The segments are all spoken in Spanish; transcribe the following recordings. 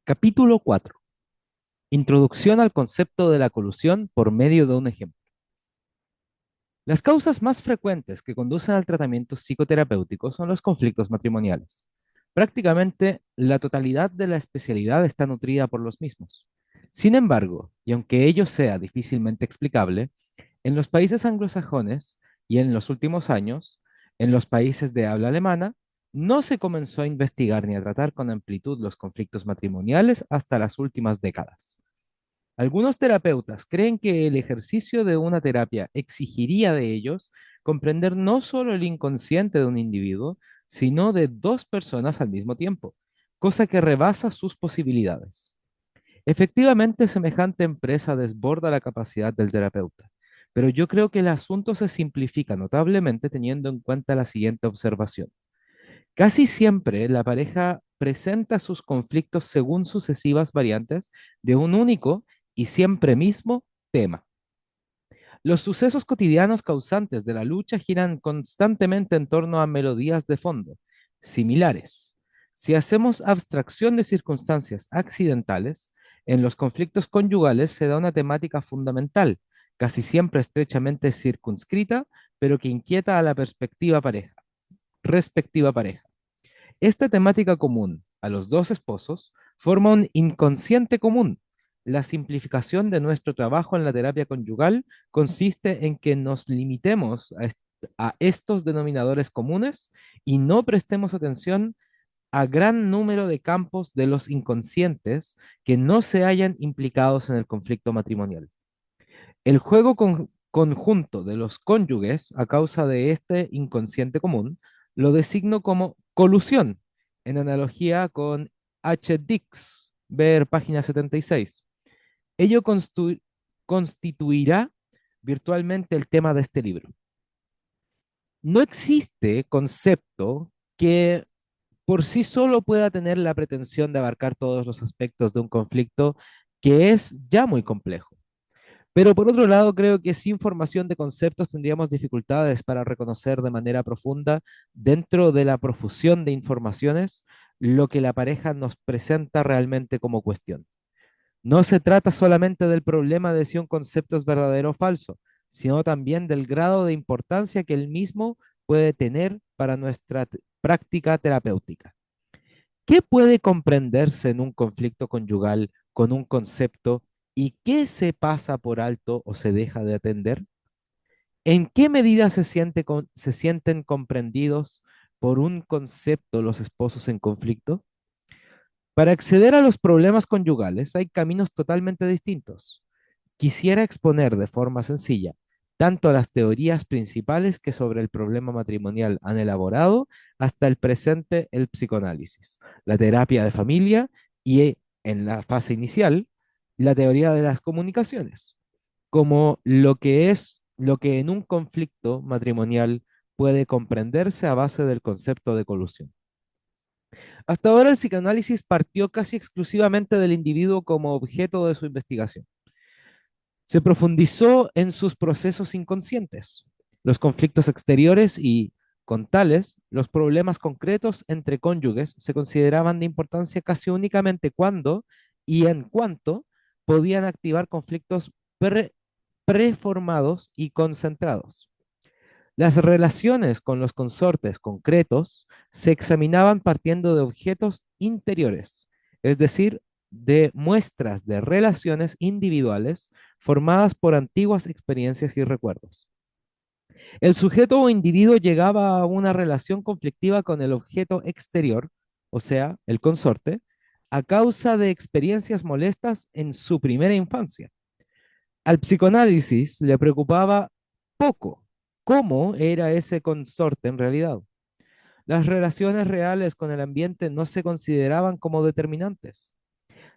Capítulo 4. Introducción al concepto de la colusión por medio de un ejemplo. Las causas más frecuentes que conducen al tratamiento psicoterapéutico son los conflictos matrimoniales. Prácticamente la totalidad de la especialidad está nutrida por los mismos. Sin embargo, y aunque ello sea difícilmente explicable, en los países anglosajones y en los últimos años, en los países de habla alemana, no se comenzó a investigar ni a tratar con amplitud los conflictos matrimoniales hasta las últimas décadas. Algunos terapeutas creen que el ejercicio de una terapia exigiría de ellos comprender no solo el inconsciente de un individuo, sino de dos personas al mismo tiempo, cosa que rebasa sus posibilidades. Efectivamente, semejante empresa desborda la capacidad del terapeuta, pero yo creo que el asunto se simplifica notablemente teniendo en cuenta la siguiente observación. Casi siempre la pareja presenta sus conflictos según sucesivas variantes de un único y siempre mismo tema. Los sucesos cotidianos causantes de la lucha giran constantemente en torno a melodías de fondo, similares. Si hacemos abstracción de circunstancias accidentales, en los conflictos conyugales se da una temática fundamental, casi siempre estrechamente circunscrita, pero que inquieta a la respectiva pareja. Esta temática común a los dos esposos forma un inconsciente común. La simplificación de nuestro trabajo en la terapia conyugal consiste en que nos limitemos a estos denominadores comunes y no prestemos atención a gran número de campos de los inconscientes que no se hayan implicados en el conflicto matrimonial. El juego conjunto de los cónyuges a causa de este inconsciente común lo designo como colusión, en analogía con H. Dix, ver página 76. Ello constituirá virtualmente el tema de este libro. No existe concepto que por sí solo pueda tener la pretensión de abarcar todos los aspectos de un conflicto que es ya muy complejo. Pero por otro lado, creo que sin formación de conceptos tendríamos dificultades para reconocer de manera profunda, dentro de la profusión de informaciones, lo que la pareja nos presenta realmente como cuestión. No se trata solamente del problema de si un concepto es verdadero o falso, sino también del grado de importancia que el mismo puede tener para nuestra práctica terapéutica. ¿Qué puede comprenderse en un conflicto conyugal con un concepto y qué se pasa por alto o se deja de atender? ¿En qué medida se sienten comprendidos por un concepto los esposos en conflicto? Para acceder a los problemas conyugales hay caminos totalmente distintos. Quisiera exponer de forma sencilla tanto las teorías principales que sobre el problema matrimonial han elaborado hasta el presente el psicoanálisis, la terapia de familia y en la fase inicial la teoría de las comunicaciones, como lo que en un conflicto matrimonial puede comprenderse a base del concepto de colusión. Hasta ahora el psicoanálisis partió casi exclusivamente del individuo como objeto de su investigación. Se profundizó en sus procesos inconscientes, los conflictos exteriores y, con tales, los problemas concretos entre cónyuges se consideraban de importancia casi únicamente cuando y en cuanto podían activar conflictos preformados y concentrados. Las relaciones con los consortes concretos se examinaban partiendo de objetos interiores, es decir, de muestras de relaciones individuales formadas por antiguas experiencias y recuerdos. El sujeto o individuo llegaba a una relación conflictiva con el objeto exterior, o sea, el consorte, a causa de experiencias molestas en su primera infancia. Al psicoanálisis le preocupaba poco cómo era ese consorte en realidad. Las relaciones reales con el ambiente no se consideraban como determinantes.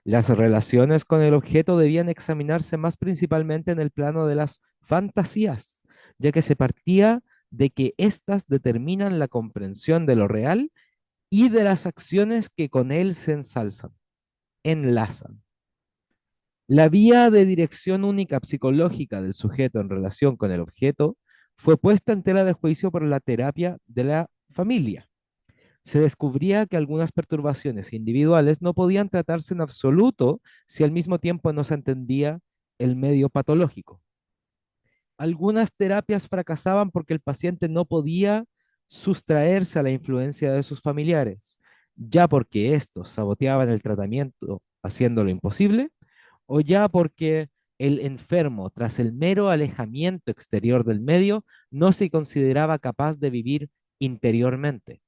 Las relaciones con el objeto debían examinarse más principalmente en el plano de las fantasías, ya que se partía de que éstas determinan la comprensión de lo real y de las acciones que con él se enlazan. La vía de dirección única psicológica del sujeto en relación con el objeto fue puesta en tela de juicio por la terapia de la familia. Se descubría que algunas perturbaciones individuales no podían tratarse en absoluto si al mismo tiempo no se entendía el medio patológico. Algunas terapias fracasaban porque el paciente no podía sustraerse a la influencia de sus familiares, ya porque estos saboteaban el tratamiento haciéndolo imposible, o ya porque el enfermo, tras el mero alejamiento exterior del medio, no se consideraba capaz de vivir interiormente.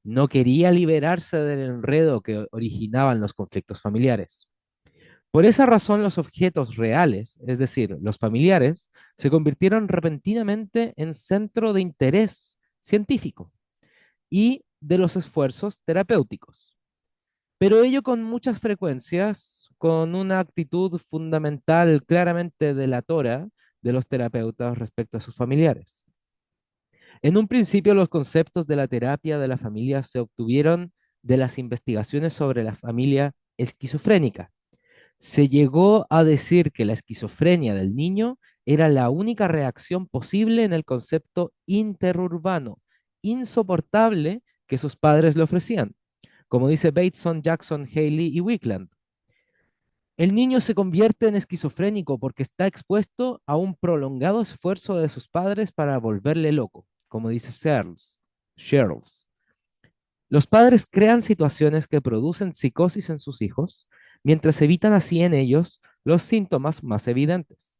No quería liberarse del enredo que originaban los conflictos familiares. Por esa razón, los objetos reales, es decir, los familiares, se convirtieron repentinamente en centro de interés científico y de los esfuerzos terapéuticos, pero ello con muchas frecuencias, con una actitud fundamental claramente delatora de los terapeutas respecto a sus familiares. En un principio, los conceptos de la terapia de la familia se obtuvieron de las investigaciones sobre la familia esquizofrénica. Se llegó a decir que la esquizofrenia del niño era la única reacción posible en el concepto interurbano, insoportable que sus padres le ofrecían, como dice Bateson, Jackson, Haley y Wickland. El niño se convierte en esquizofrénico porque está expuesto a un prolongado esfuerzo de sus padres para volverle loco, como dice Searles. Los padres crean situaciones que producen psicosis en sus hijos, mientras evitan así en ellos los síntomas más evidentes.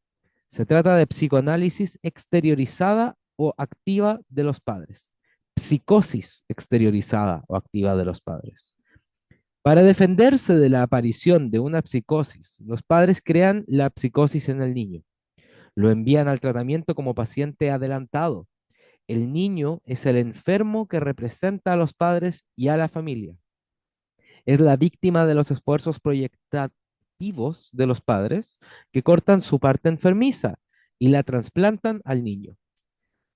Se trata de psicoanálisis exteriorizada o activa de los padres. Psicosis exteriorizada o activa de los padres. Para defenderse de la aparición de una psicosis, los padres crean la psicosis en el niño. Lo envían al tratamiento como paciente adelantado. El niño es el enfermo que representa a los padres y a la familia. Es la víctima de los esfuerzos proyectativos de los padres que cortan su parte enfermiza y la trasplantan al niño.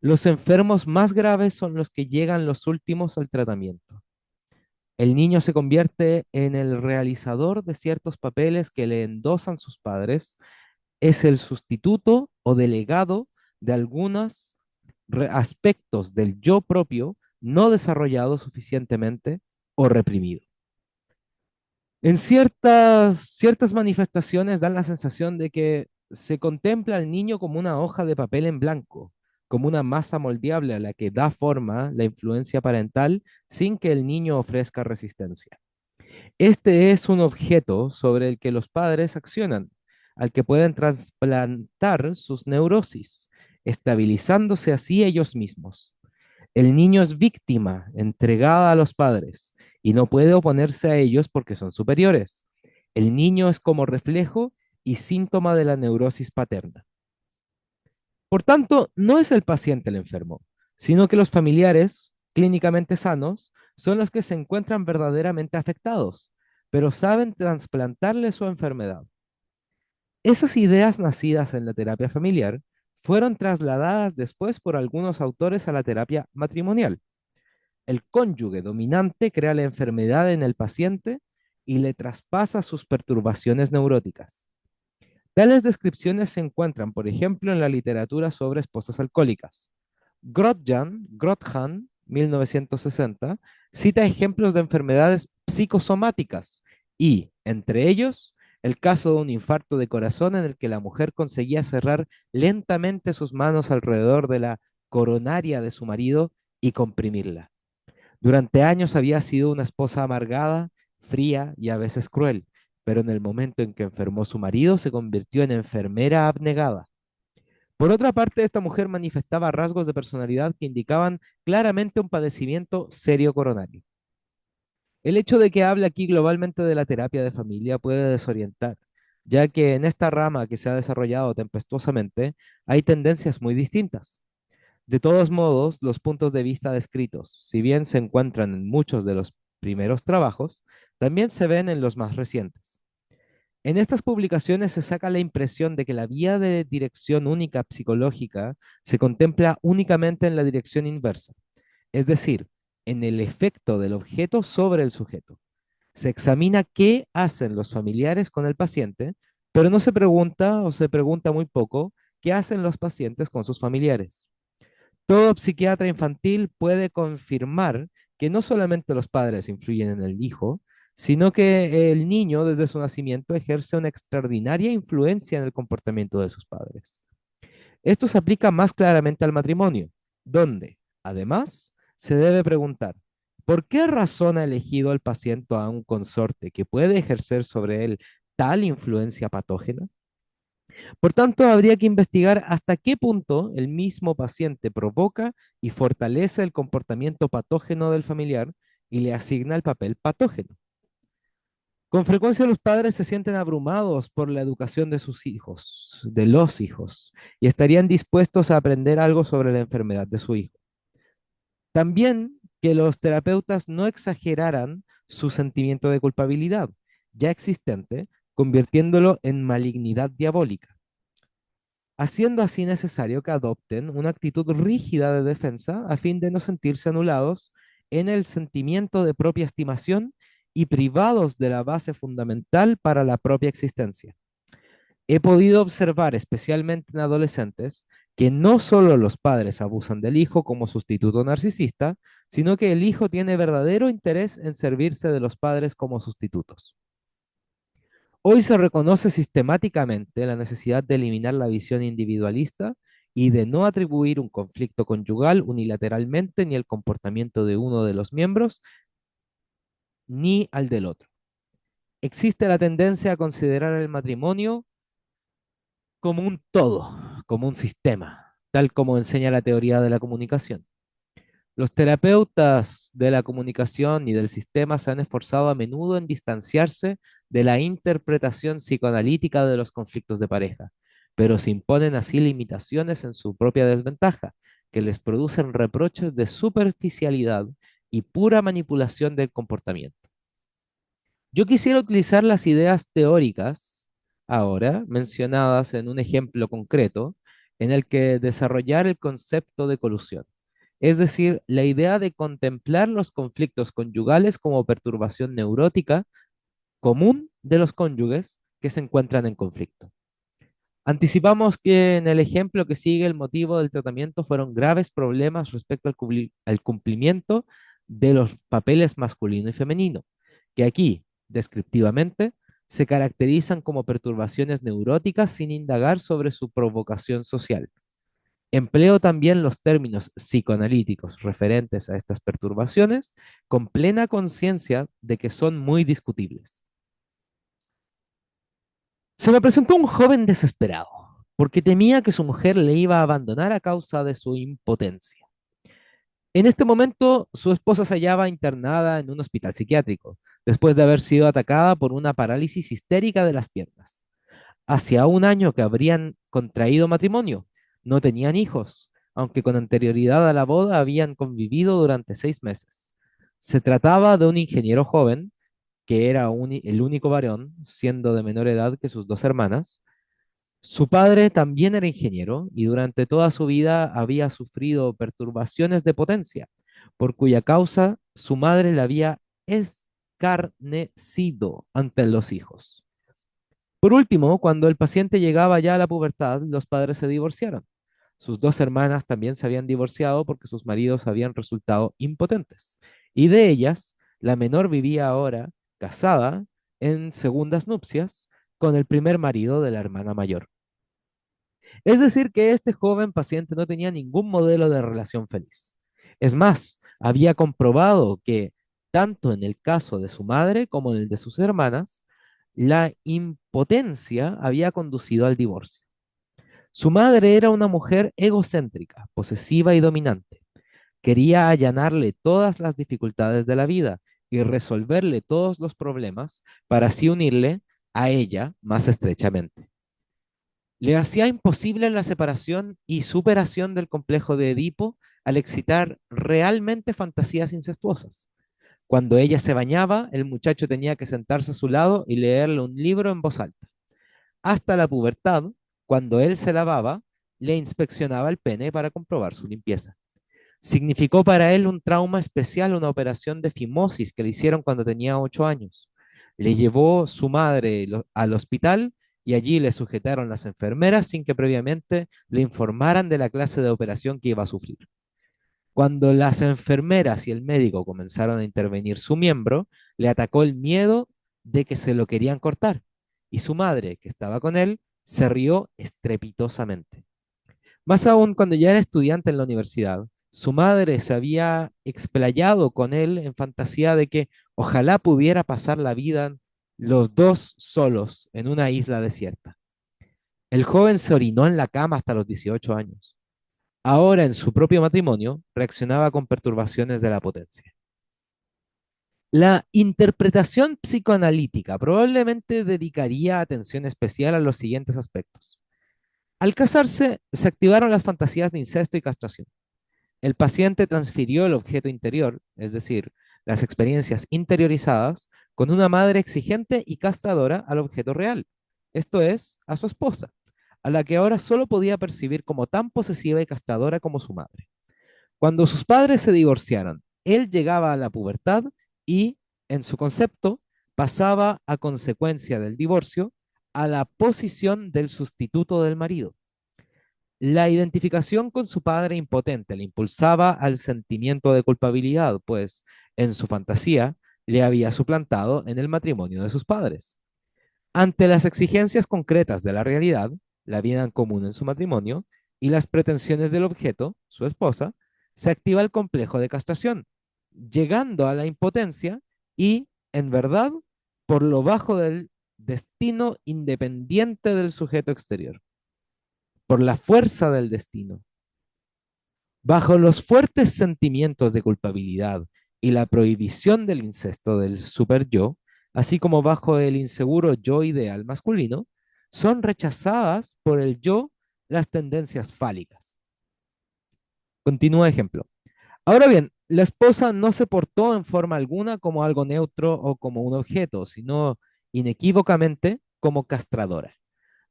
Los enfermos más graves son los que llegan los últimos al tratamiento. El niño se convierte en el realizador de ciertos papeles que le endosan sus padres, es el sustituto o delegado de algunos aspectos del yo propio no desarrollado suficientemente o reprimido. En ciertas manifestaciones dan la sensación de que se contempla al niño como una hoja de papel en blanco, como una masa moldeable a la que da forma la influencia parental sin que el niño ofrezca resistencia. Este es un objeto sobre el que los padres accionan, al que pueden trasplantar sus neurosis, estabilizándose así ellos mismos. El niño es víctima, entregada a los padres, y no puede oponerse a ellos porque son superiores. El niño es como reflejo y síntoma de la neurosis paterna. Por tanto, no es el paciente el enfermo, sino que los familiares clínicamente sanos son los que se encuentran verdaderamente afectados, pero saben trasplantarle su enfermedad. Esas ideas nacidas en la terapia familiar fueron trasladadas después por algunos autores a la terapia matrimonial. El cónyuge dominante crea la enfermedad en el paciente y le traspasa sus perturbaciones neuróticas. Tales descripciones se encuentran, por ejemplo, en la literatura sobre esposas alcohólicas. Grotjan, 1960, cita ejemplos de enfermedades psicosomáticas y, entre ellos, el caso de un infarto de corazón en el que la mujer conseguía cerrar lentamente sus manos alrededor de la coronaria de su marido y comprimirla. Durante años había sido una esposa amargada, fría y a veces cruel, pero en el momento en que enfermó su marido se convirtió en enfermera abnegada. Por otra parte, esta mujer manifestaba rasgos de personalidad que indicaban claramente un padecimiento serio coronario. El hecho de que hable aquí globalmente de la terapia de familia puede desorientar, ya que en esta rama que se ha desarrollado tempestuosamente hay tendencias muy distintas. De todos modos, los puntos de vista descritos, si bien se encuentran en muchos de los primeros trabajos, también se ven en los más recientes. En estas publicaciones se saca la impresión de que la vía de dirección única psicológica se contempla únicamente en la dirección inversa, es decir, en el efecto del objeto sobre el sujeto. Se examina qué hacen los familiares con el paciente, pero no se pregunta o se pregunta muy poco qué hacen los pacientes con sus familiares. Todo psiquiatra infantil puede confirmar que no solamente los padres influyen en el hijo, sino que el niño desde su nacimiento ejerce una extraordinaria influencia en el comportamiento de sus padres. Esto se aplica más claramente al matrimonio, donde, además, se debe preguntar, ¿por qué razón ha elegido el paciente a un consorte que puede ejercer sobre él tal influencia patógena? Por tanto, habría que investigar hasta qué punto el mismo paciente provoca y fortalece el comportamiento patógeno del familiar y le asigna el papel patógeno. Con frecuencia los padres se sienten abrumados por la educación de sus hijos, de los hijos, y estarían dispuestos a aprender algo sobre la enfermedad de su hijo. También que los terapeutas no exageraran su sentimiento de culpabilidad ya existente, convirtiéndolo en malignidad diabólica, haciendo así necesario que adopten una actitud rígida de defensa a fin de no sentirse anulados en el sentimiento de propia estimación y privados de la base fundamental para la propia existencia. He podido observar, especialmente en adolescentes, que no solo los padres abusan del hijo como sustituto narcisista, sino que el hijo tiene verdadero interés en servirse de los padres como sustitutos. Hoy se reconoce sistemáticamente la necesidad de eliminar la visión individualista y de no atribuir un conflicto conyugal unilateralmente ni al comportamiento de uno de los miembros ni al del otro. Existe la tendencia a considerar el matrimonio como un todo, como un sistema, tal como enseña la teoría de la comunicación. Los terapeutas de la comunicación y del sistema se han esforzado a menudo en distanciarse de la interpretación psicoanalítica de los conflictos de pareja, pero se imponen así limitaciones en su propia desventaja, que les producen reproches de superficialidad y pura manipulación del comportamiento. Yo quisiera utilizar las ideas teóricas ahora mencionadas en un ejemplo concreto en el que desarrollar el concepto de colusión. Es decir, la idea de contemplar los conflictos conyugales como perturbación neurótica común de los cónyuges que se encuentran en conflicto. Anticipamos que en el ejemplo que sigue el motivo del tratamiento fueron graves problemas respecto al cumplimiento de los papeles masculino y femenino, que aquí, descriptivamente, se caracterizan como perturbaciones neuróticas sin indagar sobre su provocación social. Empleo también los términos psicoanalíticos referentes a estas perturbaciones con plena conciencia de que son muy discutibles. Se me presentó un joven desesperado, porque temía que su mujer le iba a abandonar a causa de su impotencia. En este momento, su esposa se hallaba internada en un hospital psiquiátrico, después de haber sido atacada por una parálisis histérica de las piernas. Hacía un año que habrían contraído matrimonio, no tenían hijos, aunque con anterioridad a la boda habían convivido durante 6 meses. Se trataba de un ingeniero joven, que era el único varón, siendo de menor edad que sus dos hermanas. Su padre también era ingeniero y durante toda su vida había sufrido perturbaciones de potencia, por cuya causa su madre le había escarnecido ante los hijos. Por último, cuando el paciente llegaba ya a la pubertad, los padres se divorciaron. Sus dos hermanas también se habían divorciado porque sus maridos habían resultado impotentes. Y de ellas, la menor vivía ahora casada en segundas nupcias con el primer marido de la hermana mayor. Es decir, que este joven paciente no tenía ningún modelo de relación feliz. Es más, había comprobado que tanto en el caso de su madre como en el de sus hermanas, la impotencia había conducido al divorcio. Su madre era una mujer egocéntrica, posesiva y dominante. Quería allanarle todas las dificultades de la vida y resolverle todos los problemas para así unirle a ella más estrechamente. Le hacía imposible la separación y superación del complejo de Edipo al excitar realmente fantasías incestuosas. Cuando ella se bañaba, el muchacho tenía que sentarse a su lado y leerle un libro en voz alta. Hasta la pubertad, cuando él se lavaba, le inspeccionaba el pene para comprobar su limpieza. Significó para él un trauma especial una operación de fimosis que le hicieron cuando tenía 8 años. Le llevó su madre al hospital y allí le sujetaron las enfermeras sin que previamente le informaran de la clase de operación que iba a sufrir. Cuando las enfermeras y el médico comenzaron a intervenir su miembro, le atacó el miedo de que se lo querían cortar, y su madre, que estaba con él, se rió estrepitosamente. Más aún cuando ya era estudiante en la universidad, su madre se había explayado con él en fantasía de que ojalá pudiera pasar la vida los dos solos en una isla desierta. El joven se orinó en la cama hasta los 18 años. Ahora en su propio matrimonio reaccionaba con perturbaciones de la potencia. La interpretación psicoanalítica probablemente dedicaría atención especial a los siguientes aspectos. Al casarse, se activaron las fantasías de incesto y castración. El paciente transfirió el objeto interior, es decir, las experiencias interiorizadas, con una madre exigente y castradora al objeto real, esto es, a su esposa, a la que ahora solo podía percibir como tan posesiva y castradora como su madre. Cuando sus padres se divorciaron, él llegaba a la pubertad y, en su concepto, pasaba a consecuencia del divorcio a la posición del sustituto del marido. La identificación con su padre impotente le impulsaba al sentimiento de culpabilidad, pues en su fantasía le había suplantado en el matrimonio de sus padres. Ante las exigencias concretas de la realidad, la vida en común en su matrimonio y las pretensiones del objeto, su esposa, se activa el complejo de castración, llegando a la impotencia y, en verdad, por lo bajo del destino independiente del sujeto exterior, por la fuerza del destino. Bajo los fuertes sentimientos de culpabilidad y la prohibición del incesto del super yo, así como bajo el inseguro yo ideal masculino, son rechazadas por el yo las tendencias fálicas. Continúa ejemplo. Ahora bien, la esposa no se portó en forma alguna como algo neutro o como un objeto, sino inequívocamente como castradora.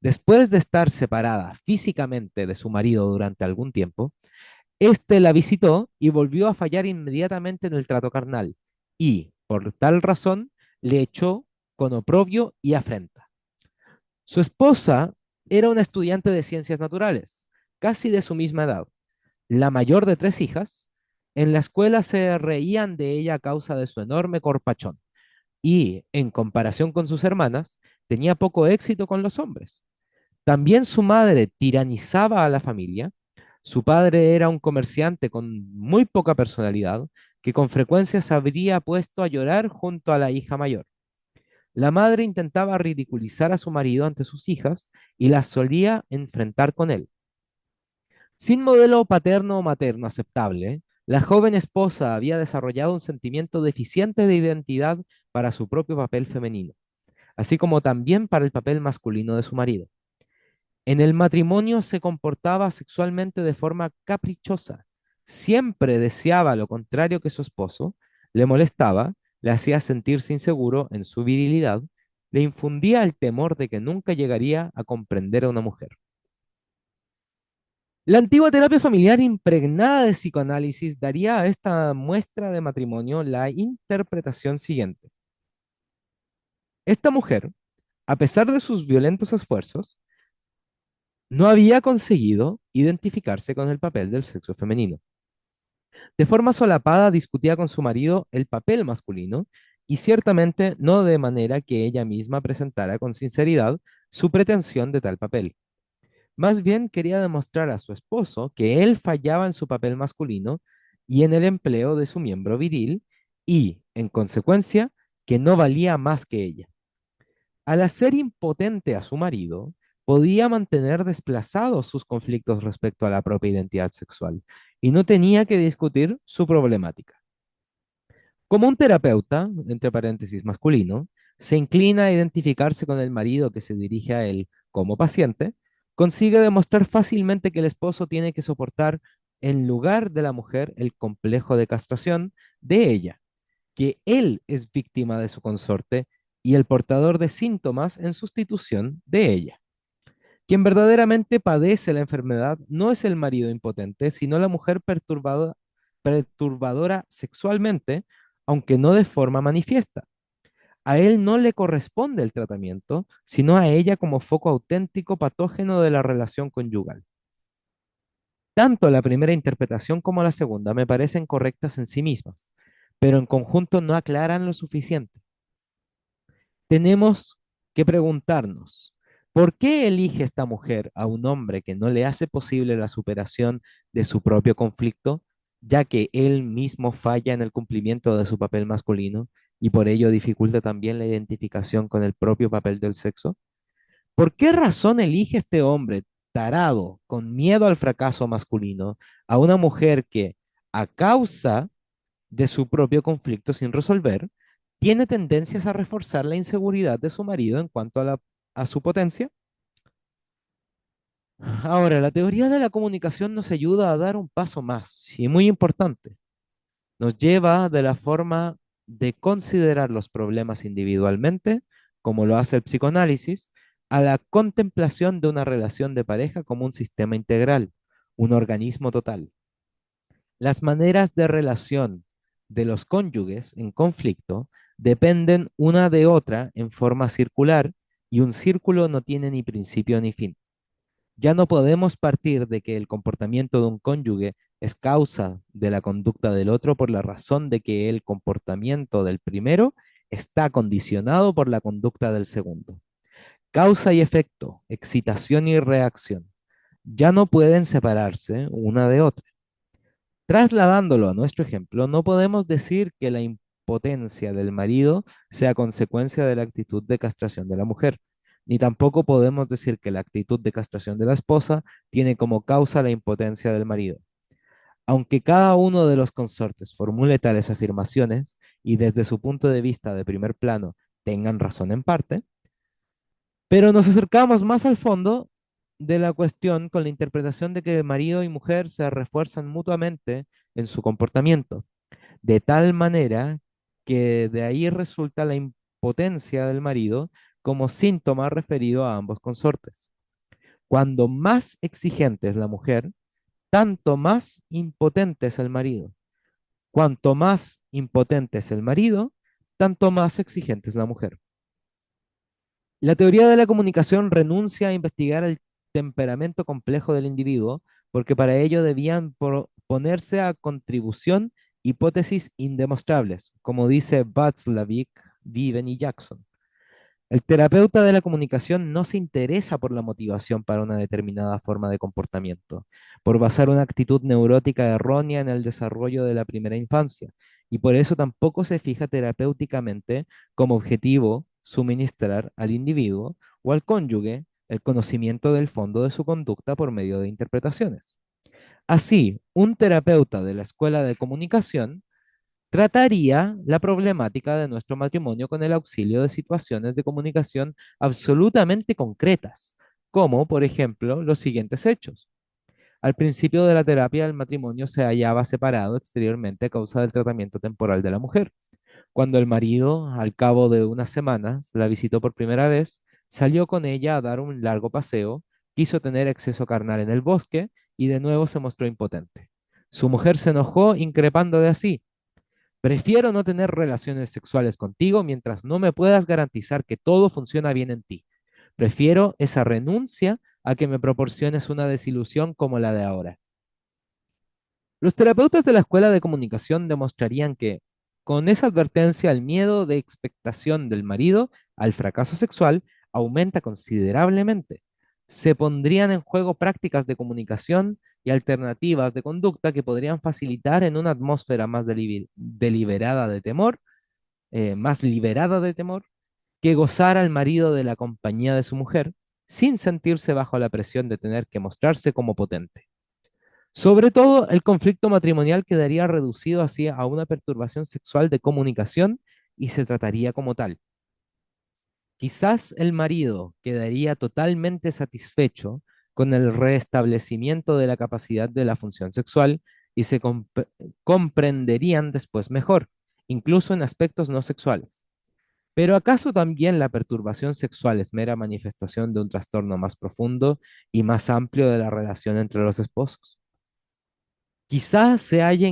Después de estar separada físicamente de su marido durante algún tiempo, este la visitó y volvió a fallar inmediatamente en el trato carnal, y, por tal razón, le echó con oprobio y afrenta. Su esposa era una estudiante de ciencias naturales, casi de su misma edad, la mayor de tres hijas. En la escuela se reían de ella a causa de su enorme corpachón, y, en comparación con sus hermanas, tenía poco éxito con los hombres. También su madre tiranizaba a la familia. Su padre era un comerciante con muy poca personalidad, que con frecuencia se habría puesto a llorar junto a la hija mayor. La madre intentaba ridiculizar a su marido ante sus hijas y las solía enfrentar con él. Sin modelo paterno o materno aceptable, la joven esposa había desarrollado un sentimiento deficiente de identidad para su propio papel femenino, así como también para el papel masculino de su marido. En el matrimonio se comportaba sexualmente de forma caprichosa. Siempre deseaba lo contrario que su esposo, le molestaba, le hacía sentirse inseguro en su virilidad, le infundía el temor de que nunca llegaría a comprender a una mujer. La antigua terapia familiar impregnada de psicoanálisis daría a esta muestra de matrimonio la interpretación siguiente. Esta mujer, a pesar de sus violentos esfuerzos, no había conseguido identificarse con el papel del sexo femenino. De forma solapada discutía con su marido el papel masculino y ciertamente no de manera que ella misma presentara con sinceridad su pretensión de tal papel. Más bien quería demostrar a su esposo que él fallaba en su papel masculino y en el empleo de su miembro viril y, en consecuencia, que no valía más que ella. Al hacer impotente a su marido, podía mantener desplazados sus conflictos respecto a la propia identidad sexual y no tenía que discutir su problemática. Como un terapeuta, entre paréntesis masculino, se inclina a identificarse con el marido que se dirige a él como paciente, consigue demostrar fácilmente que el esposo tiene que soportar en lugar de la mujer el complejo de castración de ella, que él es víctima de su consorte y el portador de síntomas en sustitución de ella. Quien verdaderamente padece la enfermedad no es el marido impotente, sino la mujer perturbadora sexualmente, aunque no de forma manifiesta. A él no le corresponde el tratamiento, sino a ella como foco auténtico patógeno de la relación conyugal. Tanto la primera interpretación como la segunda me parecen correctas en sí mismas, pero en conjunto no aclaran lo suficiente. Tenemos que preguntarnos, ¿por qué elige esta mujer a un hombre que no le hace posible la superación de su propio conflicto, ya que él mismo falla en el cumplimiento de su papel masculino y por ello dificulta también la identificación con el propio papel del sexo? ¿Por qué razón elige este hombre tarado, con miedo al fracaso masculino, a una mujer que, a causa de su propio conflicto sin resolver, tiene tendencias a reforzar la inseguridad de su marido en cuanto a su potencia? Ahora, la teoría de la comunicación nos ayuda a dar un paso más, y muy importante. Nos lleva de la forma de considerar los problemas individualmente, como lo hace el psicoanálisis, a la contemplación de una relación de pareja como un sistema integral, un organismo total. Las maneras de relación de los cónyuges en conflicto dependen una de otra en forma circular y un círculo no tiene ni principio ni fin. Ya no podemos partir de que el comportamiento de un cónyuge es causa de la conducta del otro por la razón de que el comportamiento del primero está condicionado por la conducta del segundo. Causa y efecto, excitación y reacción, ya no pueden separarse una de otra. Trasladándolo a nuestro ejemplo, no podemos decir que la impotencia del marido sea consecuencia de la actitud de castración de la mujer, ni tampoco podemos decir que la actitud de castración de la esposa tiene como causa la impotencia del marido. Aunque cada uno de los consortes formule tales afirmaciones y desde su punto de vista de primer plano tengan razón en parte, pero nos acercamos más al fondo de la cuestión con la interpretación de que marido y mujer se refuerzan mutuamente en su comportamiento, de tal manera que de ahí resulta la impotencia del marido como síntoma referido a ambos consortes. Cuando más exigente es la mujer, tanto más impotente es el marido. Cuanto más impotente es el marido, tanto más exigente es la mujer. La teoría de la comunicación renuncia a investigar el temperamento complejo del individuo, porque para ello debían ponerse a contribución hipótesis indemostrables, como dice Václavic, Viven y Jackson. El terapeuta de la comunicación no se interesa por la motivación para una determinada forma de comportamiento, por basar una actitud neurótica errónea en el desarrollo de la primera infancia, y por eso tampoco se fija terapéuticamente como objetivo suministrar al individuo o al cónyuge el conocimiento del fondo de su conducta por medio de interpretaciones. Así, un terapeuta de la escuela de comunicación trataría la problemática de nuestro matrimonio con el auxilio de situaciones de comunicación absolutamente concretas, como por ejemplo los siguientes hechos. Al principio de la terapia, el matrimonio se hallaba separado exteriormente a causa del tratamiento temporal de la mujer. Cuando el marido, al cabo de unas semanas, la visitó por primera vez, salió con ella a dar un largo paseo, quiso tener exceso carnal en el bosque y de nuevo se mostró impotente. Su mujer se enojó, increpándole así: prefiero no tener relaciones sexuales contigo mientras no me puedas garantizar que todo funciona bien en ti. Prefiero esa renuncia a que me proporciones una desilusión como la de ahora. Los terapeutas de la escuela de comunicación demostrarían que, con esa advertencia, el miedo de expectación del marido al fracaso sexual aumenta considerablemente. Se pondrían en juego prácticas de comunicación y alternativas de conducta que podrían facilitar en una atmósfera más deliberada de temor, más liberada de temor, que gozara al marido de la compañía de su mujer sin sentirse bajo la presión de tener que mostrarse como potente. Sobre todo, el conflicto matrimonial quedaría reducido así a una perturbación sexual de comunicación y se trataría como tal. Quizás el marido quedaría totalmente satisfecho con el restablecimiento de la capacidad de la función sexual y se comprenderían después mejor, incluso en aspectos no sexuales. Pero ¿acaso también la perturbación sexual es mera manifestación de un trastorno más profundo y más amplio de la relación entre los esposos? Quizás se haya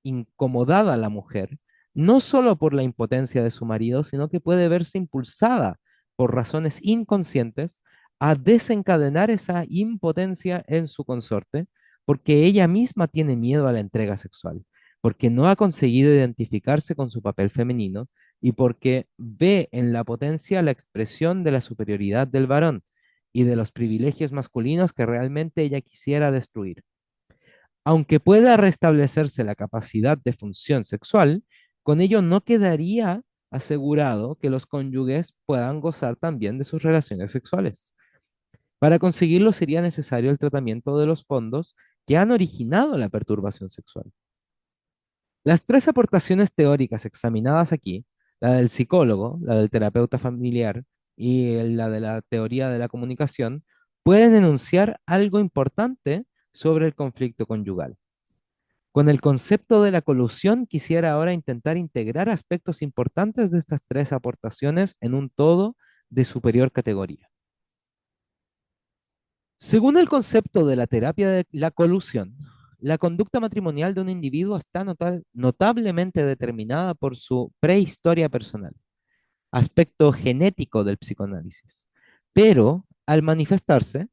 incomodada la mujer, no solo por la impotencia de su marido, sino que puede verse impulsada por razones inconscientes a desencadenar esa impotencia en su consorte, porque ella misma tiene miedo a la entrega sexual, porque no ha conseguido identificarse con su papel femenino y porque ve en la potencia la expresión de la superioridad del varón y de los privilegios masculinos que realmente ella quisiera destruir. Aunque pueda restablecerse la capacidad de función sexual, con ello no quedaría asegurado que los cónyuges puedan gozar también de sus relaciones sexuales. Para conseguirlo sería necesario el tratamiento de los fondos que han originado la perturbación sexual. Las tres aportaciones teóricas examinadas aquí, la del psicólogo, la del terapeuta familiar y la de la teoría de la comunicación, pueden enunciar algo importante sobre el conflicto conyugal. Con el concepto de la colusión, quisiera ahora intentar integrar aspectos importantes de estas tres aportaciones en un todo de superior categoría. Según el concepto de la terapia de la colusión, la conducta matrimonial de un individuo está notablemente determinada por su prehistoria personal, aspecto genético del psicoanálisis. Pero, al manifestarse,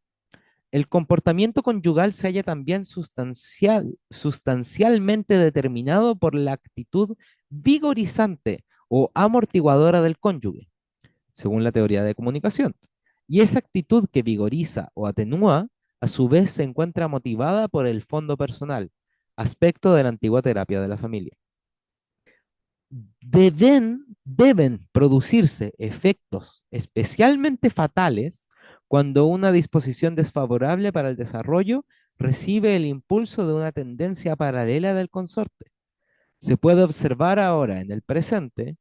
el comportamiento conyugal se halla también sustancialmente determinado por la actitud vigorizante o amortiguadora del cónyuge, según la teoría de comunicación. Y esa actitud que vigoriza o atenúa, a su vez se encuentra motivada por el fondo personal, aspecto de la antigua terapia de la familia. Deben producirse efectos especialmente fatales cuando una disposición desfavorable para el desarrollo recibe el impulso de una tendencia paralela del consorte. Se puede observar ahora en el presente,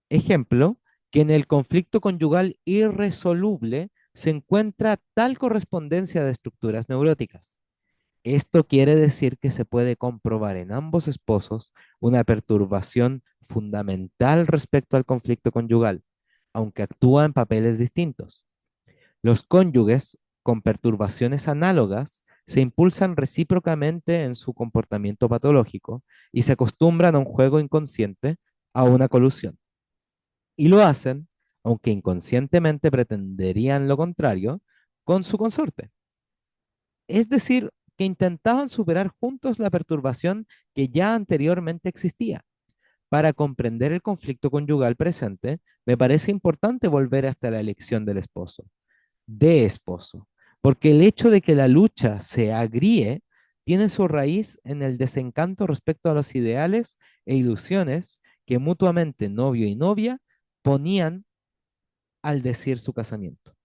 ejemplo, que en el conflicto conyugal irresoluble se encuentra tal correspondencia de estructuras neuróticas. Esto quiere decir que se puede comprobar en ambos esposos una perturbación fundamental respecto al conflicto conyugal, aunque actúa en papeles distintos. Los cónyuges con perturbaciones análogas se impulsan recíprocamente en su comportamiento patológico y se acostumbran a un juego inconsciente, a una colusión. Y lo hacen, aunque inconscientemente pretenderían lo contrario, con su consorte. Es decir, que intentaban superar juntos la perturbación que ya anteriormente existía. Para comprender el conflicto conyugal presente, me parece importante volver hasta la elección del esposo, de esposo, porque el hecho de que la lucha se agríe tiene su raíz en el desencanto respecto a los ideales e ilusiones que mutuamente novio y novia ponían al decir su casamiento.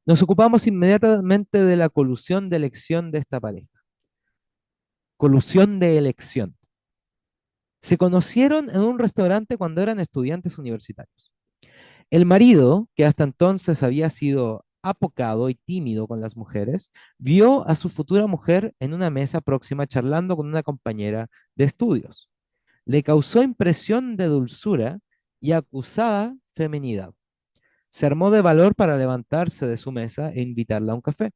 Nos ocupamos inmediatamente de la colusión de elección de esta pareja. Colusión de elección. Se conocieron en un restaurante cuando eran estudiantes universitarios. El marido, que hasta entonces había sido apocado y tímido con las mujeres, vio a su futura mujer en una mesa próxima charlando con una compañera de estudios. Le causó impresión de dulzura y acusada feminidad. Se armó de valor para levantarse de su mesa e invitarla a un café.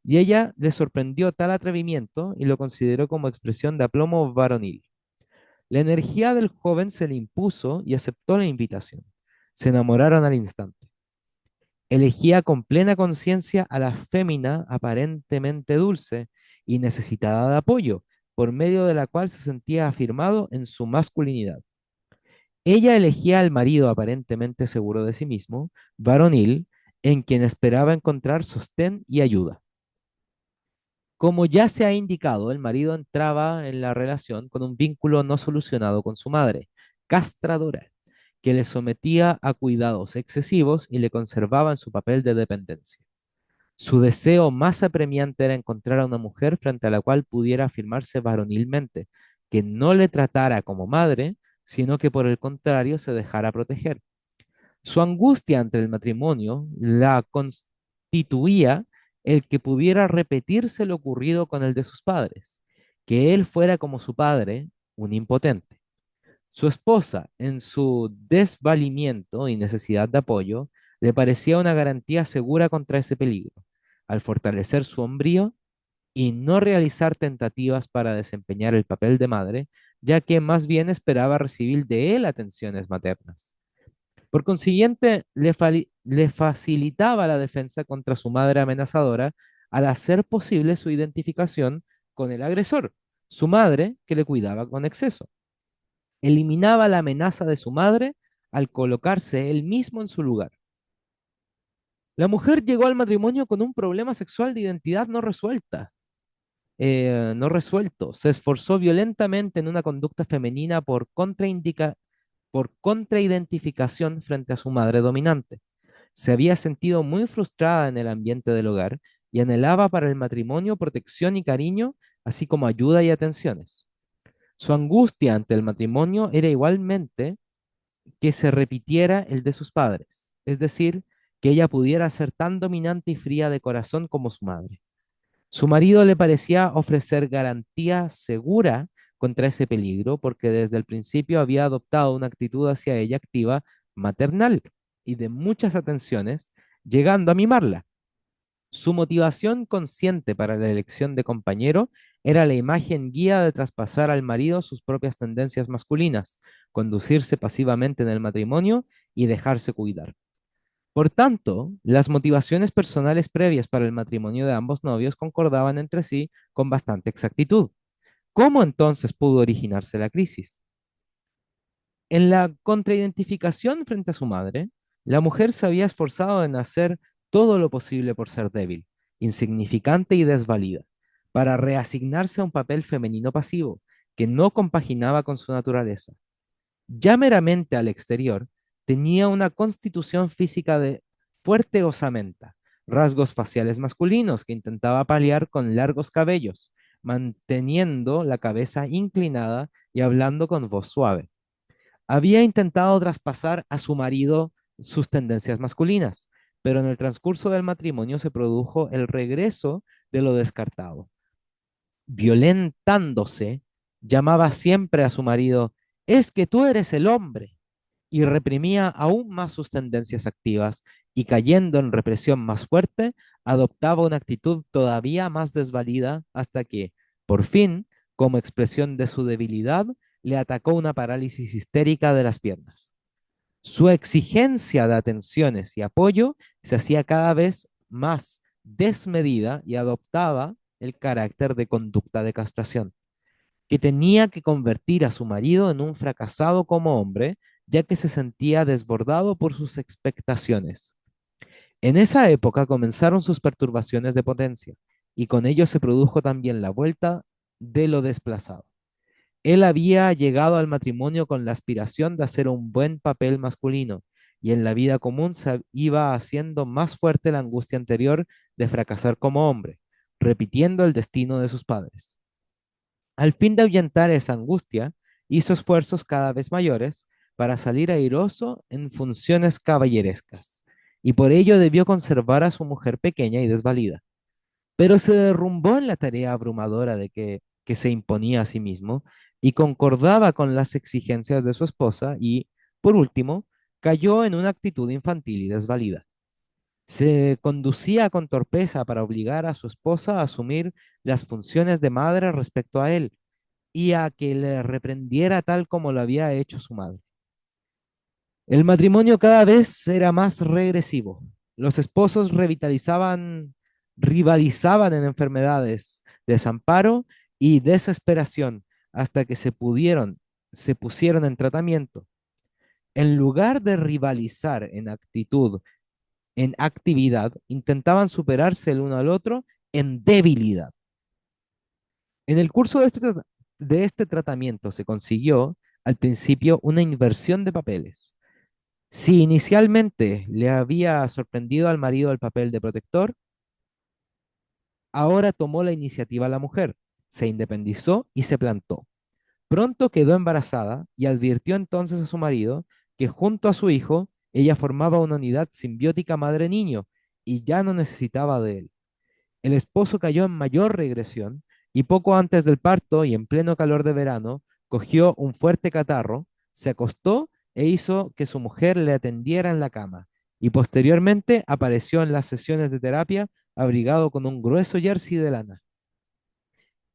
Y ella le sorprendió tal atrevimiento y lo consideró como expresión de aplomo varonil. La energía del joven se le impuso y aceptó la invitación. Se enamoraron al instante. Elegía con plena conciencia a la fémina aparentemente dulce y necesitada de apoyo, por medio de la cual se sentía afirmado en su masculinidad. Ella elegía al marido aparentemente seguro de sí mismo, varonil, en quien esperaba encontrar sostén y ayuda. Como ya se ha indicado, el marido entraba en la relación con un vínculo no solucionado con su madre, castradora, que le sometía a cuidados excesivos y le conservaba en su papel de dependencia. Su deseo más apremiante era encontrar a una mujer frente a la cual pudiera afirmarse varonilmente, que no le tratara como madre, sino que por el contrario se dejara proteger. Su angustia ante el matrimonio la constituía el que pudiera repetirse lo ocurrido con el de sus padres, que él fuera como su padre, un impotente. Su esposa, en su desvalimiento y necesidad de apoyo, le parecía una garantía segura contra ese peligro, al fortalecer su hombrío y no realizar tentativas para desempeñar el papel de madre, ya que más bien esperaba recibir de él atenciones maternas. Por consiguiente, le facilitaba la defensa contra su madre amenazadora al hacer posible su identificación con el agresor, su madre, que le cuidaba con exceso. Eliminaba la amenaza de su madre al colocarse él mismo en su lugar. La mujer llegó al matrimonio con un problema sexual de identidad no resuelto. Se esforzó violentamente en una conducta femenina por contraidentificación frente a su madre dominante. Se había sentido muy frustrada en el ambiente del hogar y anhelaba para el matrimonio protección y cariño, así como ayuda y atenciones. Su angustia ante el matrimonio era igualmente que se repitiera el de sus padres, es decir, que ella pudiera ser tan dominante y fría de corazón como su madre. Su marido le parecía ofrecer garantía segura contra ese peligro porque desde el principio había adoptado una actitud hacia ella activa, maternal y de muchas atenciones, llegando a mimarla. Su motivación consciente para la elección de compañero era la imagen guía de traspasar al marido sus propias tendencias masculinas, conducirse pasivamente en el matrimonio y dejarse cuidar. Por tanto, las motivaciones personales previas para el matrimonio de ambos novios concordaban entre sí con bastante exactitud. ¿Cómo entonces pudo originarse la crisis? En la contraidentificación frente a su madre, la mujer se había esforzado en hacer todo lo posible por ser débil, insignificante y desvalida, para reasignarse a un papel femenino pasivo que no compaginaba con su naturaleza. Ya meramente al exterior, tenía una constitución física de fuerte osamenta, rasgos faciales masculinos que intentaba paliar con largos cabellos, manteniendo la cabeza inclinada y hablando con voz suave. Había intentado traspasar a su marido sus tendencias masculinas, pero en el transcurso del matrimonio se produjo el regreso de lo descartado. Violentándose, llamaba siempre a su marido, es que tú eres el hombre, y reprimía aún más sus tendencias activas, y cayendo en represión más fuerte, adoptaba una actitud todavía más desvalida hasta que, por fin, como expresión de su debilidad, le atacó una parálisis histérica de las piernas. Su exigencia de atenciones y apoyo se hacía cada vez más desmedida y adoptaba el carácter de conducta de castración, que tenía que convertir a su marido en un fracasado como hombre, ya que se sentía desbordado por sus expectaciones. En esa época comenzaron sus perturbaciones de potencia, y con ello se produjo también la vuelta de lo desplazado. Él había llegado al matrimonio con la aspiración de hacer un buen papel masculino, y en la vida común se iba haciendo más fuerte la angustia anterior de fracasar como hombre, repitiendo el destino de sus padres. Al fin de ahuyentar esa angustia, hizo esfuerzos cada vez mayores para salir airoso en funciones caballerescas, y por ello debió conservar a su mujer pequeña y desvalida. Pero se derrumbó en la tarea abrumadora que se imponía a sí mismo y concordaba con las exigencias de su esposa y, por último, cayó en una actitud infantil y desvalida. Se conducía con torpeza para obligar a su esposa a asumir las funciones de madre respecto a él y a que le reprendiera tal como lo había hecho su madre. El matrimonio cada vez era más regresivo. Los esposos rivalizaban en enfermedades, desamparo y desesperación hasta que se pusieron en tratamiento. En lugar de rivalizar en actitud, en actividad, intentaban superarse el uno al otro en debilidad. En el curso de este tratamiento se consiguió al principio una inversión de papeles. Si inicialmente le había sorprendido al marido el papel de protector, ahora tomó la iniciativa la mujer, se independizó y se plantó. Pronto quedó embarazada y advirtió entonces a su marido que junto a su hijo ella formaba una unidad simbiótica madre-niño y ya no necesitaba de él. El esposo cayó en mayor regresión y poco antes del parto y en pleno calor de verano, cogió un fuerte catarro, se acostó e hizo que su mujer le atendiera en la cama y posteriormente apareció en las sesiones de terapia abrigado con un grueso jersey de lana.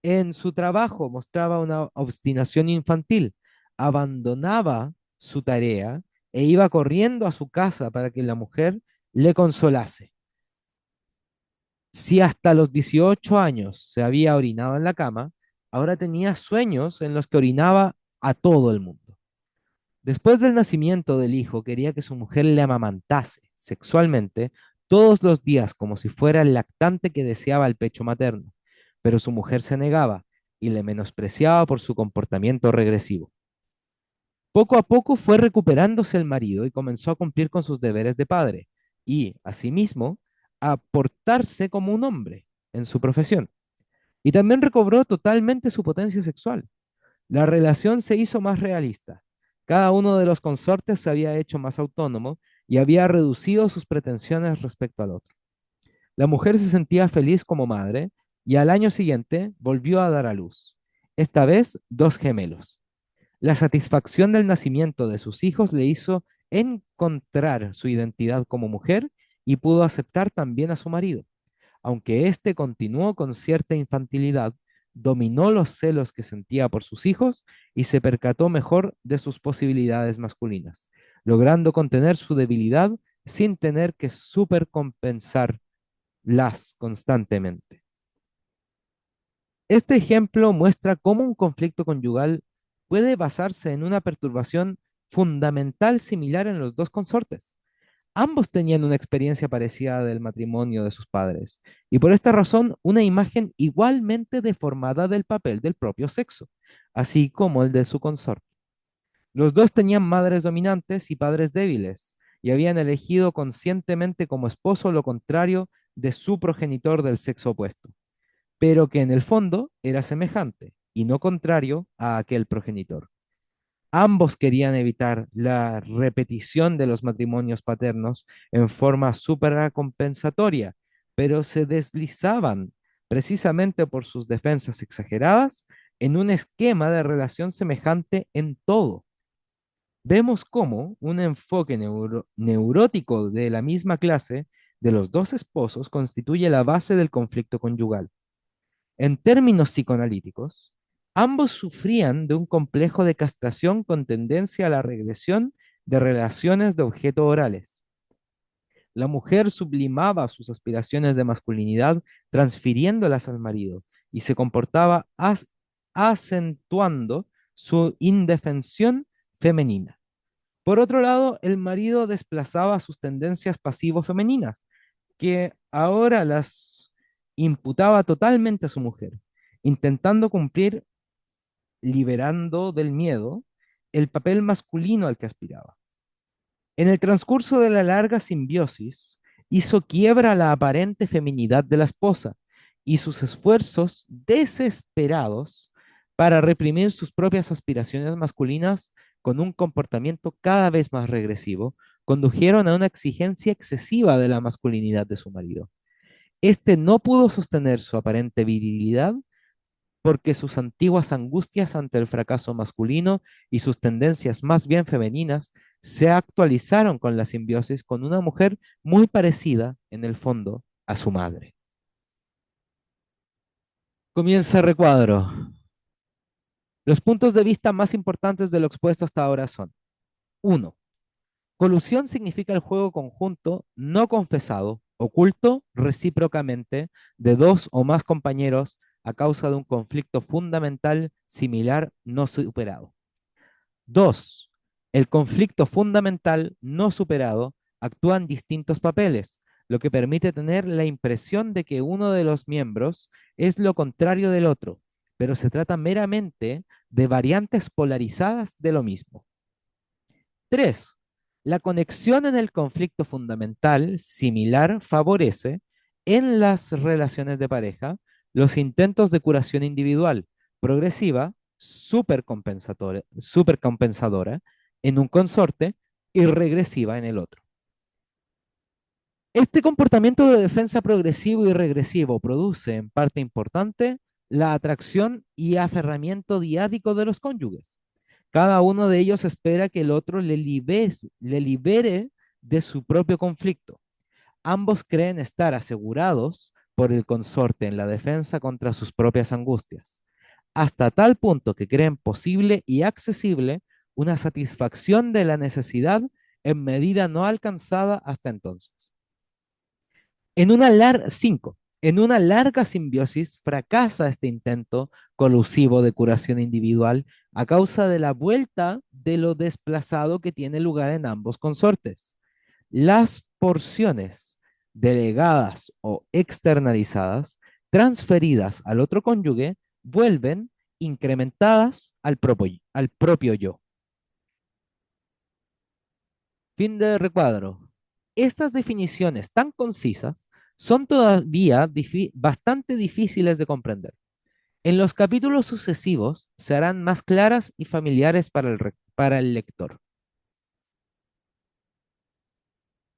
En su trabajo mostraba una obstinación infantil, abandonaba su tarea e iba corriendo a su casa para que la mujer le consolase. Si hasta los 18 años se había orinado en la cama, ahora tenía sueños en los que orinaba a todo el mundo. Después del nacimiento del hijo, quería que su mujer le amamantase sexualmente todos los días como si fuera el lactante que deseaba el pecho materno, pero su mujer se negaba y le menospreciaba por su comportamiento regresivo. Poco a poco fue recuperándose el marido y comenzó a cumplir con sus deberes de padre y, asimismo, a portarse como un hombre en su profesión. Y también recobró totalmente su potencia sexual. La relación se hizo más realista. Cada uno de los consortes se había hecho más autónomo y había reducido sus pretensiones respecto al otro. La mujer se sentía feliz como madre y al año siguiente volvió a dar a luz, esta vez dos gemelos. La satisfacción del nacimiento de sus hijos le hizo encontrar su identidad como mujer y pudo aceptar también a su marido. Aunque éste continuó con cierta infantilidad, dominó los celos que sentía por sus hijos y se percató mejor de sus posibilidades masculinas, logrando contener su debilidad sin tener que supercompensarlas constantemente. Este ejemplo muestra cómo un conflicto conyugal puede basarse en una perturbación fundamental similar en los dos consortes. Ambos tenían una experiencia parecida del matrimonio de sus padres y por esta razón una imagen igualmente deformada del papel del propio sexo, así como el de su consorte. Los dos tenían madres dominantes y padres débiles y habían elegido conscientemente como esposo lo contrario de su progenitor del sexo opuesto, pero que en el fondo era semejante y no contrario a aquel progenitor. Ambos querían evitar la repetición de los matrimonios paternos en forma supercompensatoria, pero se deslizaban precisamente por sus defensas exageradas en un esquema de relación semejante en todo. Vemos cómo un enfoque neurótico de la misma clase de los dos esposos constituye la base del conflicto conyugal. En términos psicoanalíticos, ambos sufrían de un complejo de castración con tendencia a la regresión de relaciones de objeto orales. La mujer sublimaba sus aspiraciones de masculinidad transfiriéndolas al marido y se comportaba acentuando su indefensión femenina. Por otro lado, el marido desplazaba sus tendencias pasivo-femeninas, que ahora las imputaba totalmente a su mujer, intentando cumplir, liberando del miedo, el papel masculino al que aspiraba. En el transcurso de la larga simbiosis, hizo quiebra la aparente feminidad de la esposa y sus esfuerzos desesperados para reprimir sus propias aspiraciones masculinas con un comportamiento cada vez más regresivo, condujeron a una exigencia excesiva de la masculinidad de su marido. Este no pudo sostener su aparente virilidad porque sus antiguas angustias ante el fracaso masculino y sus tendencias más bien femeninas se actualizaron con la simbiosis con una mujer muy parecida, en el fondo, a su madre. Comienza el recuadro. Los puntos de vista más importantes de lo expuesto hasta ahora son: 1. Colusión significa el juego conjunto no confesado, oculto recíprocamente, de dos o más compañeros a causa de un conflicto fundamental similar no superado. 2. El conflicto fundamental no superado actúa en distintos papeles, lo que permite tener la impresión de que uno de los miembros es lo contrario del otro, pero se trata meramente de variantes polarizadas de lo mismo. 3. La conexión en el conflicto fundamental similar favorece en las relaciones de pareja los intentos de curación individual, progresiva, supercompensadora en un consorte y regresiva en el otro. Este comportamiento de defensa progresivo y regresivo produce en parte importante la atracción y aferramiento diádico de los cónyuges. Cada uno de ellos espera que el otro le libere de su propio conflicto. Ambos creen estar asegurados por el consorte en la defensa contra sus propias angustias, hasta tal punto que creen posible y accesible una satisfacción de la necesidad en medida no alcanzada hasta entonces. 5. En una larga simbiosis fracasa este intento colusivo de curación individual a causa de la vuelta de lo desplazado que tiene lugar en ambos consortes. Las porciones delegadas o externalizadas, transferidas al otro cónyuge, vuelven incrementadas al propio yo. Fin de recuadro. Estas definiciones tan concisas son todavía bastante difíciles de comprender. En los capítulos sucesivos se harán más claras y familiares para el lector.